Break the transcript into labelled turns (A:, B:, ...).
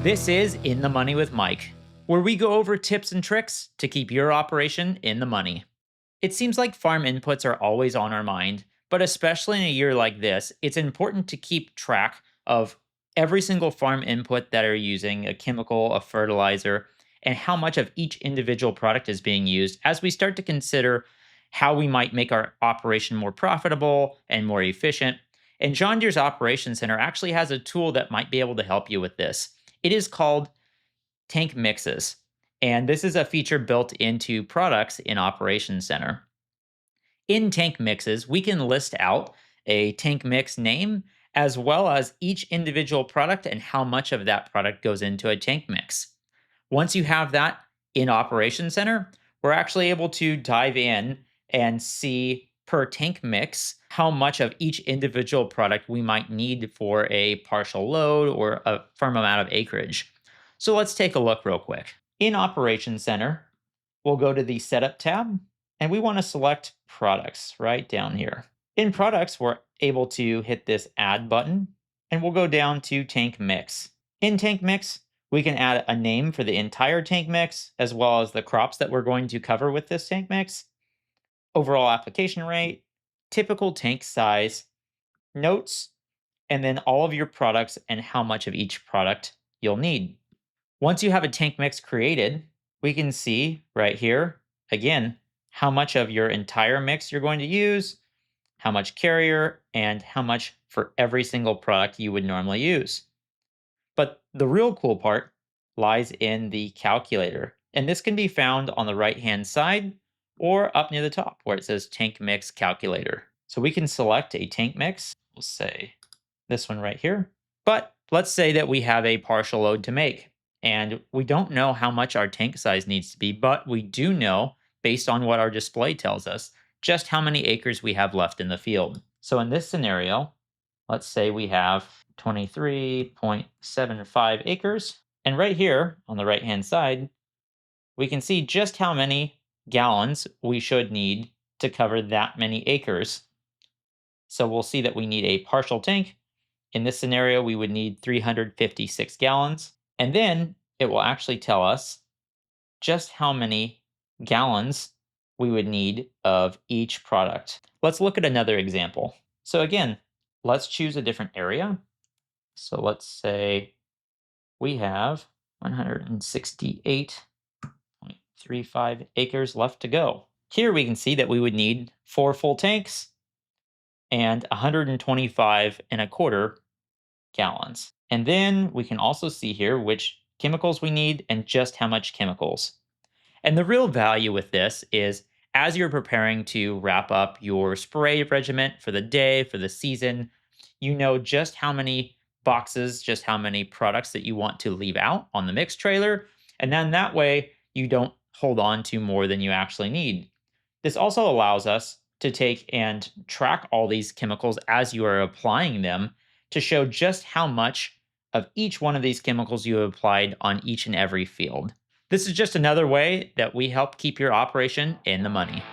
A: This is In the Money with Mike, where we go over tips and tricks to keep your operation in the money. It seems like farm inputs are always on our mind, but especially in a year like this, it's important to keep track of every single farm input that are using a chemical, a fertilizer, and how much of each individual product is being used as we start to consider how we might make our operation more profitable and more efficient. And John Deere's Operations Center actually has a tool that might be able to help you with this. It is called tank mixes. And this is a feature built into products in Operations Center. In tank mixes, we can list out a tank mix name as well as each individual product and how much of that product goes into a tank mix. Once you have that in Operations Center, we're actually able to dive in and see per tank mix how much of each individual product we might need for a partial load or a firm amount of acreage. So let's take a look real quick. In Operations Center, we'll go to the Setup tab and we want to select Products right down here. In Products, we're able to hit this Add button and we'll go down to Tank Mix. In Tank Mix, we can add a name for the entire tank mix as well as the crops that we're going to cover with this tank mix, overall application rate, typical tank size, notes, and then all of your products and how much of each product you'll need. Once you have a tank mix created, we can see right here, again, how much of your entire mix you're going to use, how much carrier, and how much for every single product you would normally use. But the real cool part lies in the calculator. And this can be found on the right-hand side or up near the top where it says Tank Mix Calculator. So we can select a tank mix. We'll say this one right here. But let's say that we have a partial load to make and we don't know how much our tank size needs to be, but we do know, based on what our display tells us, just how many acres we have left in the field. So in this scenario, let's say we have 23.75 acres. And right here on the right hand side, we can see just how many gallons we should need to cover that many acres. So we'll see that we need a partial tank. In this scenario, we would need 356 gallons. And then it will actually tell us just how many gallons we would need of each product. Let's look at another example. So again, let's choose a different area. So let's say we have 168.35 acres left to go. Here we can see that we would need 4 full tanks and 125 and a quarter gallons. And then we can also see here which chemicals we need and just how much chemicals. And the real value with this is as you're preparing to wrap up your spray regimen for the day, for the season, you know just how many boxes, just how many products that you want to leave out on the mix trailer. And then that way you don't hold on to more than you actually need. This also allows us to take and track all these chemicals as you are applying them to show just how much of each one of these chemicals you have applied on each and every field. This is just another way that we help keep your operation in the money.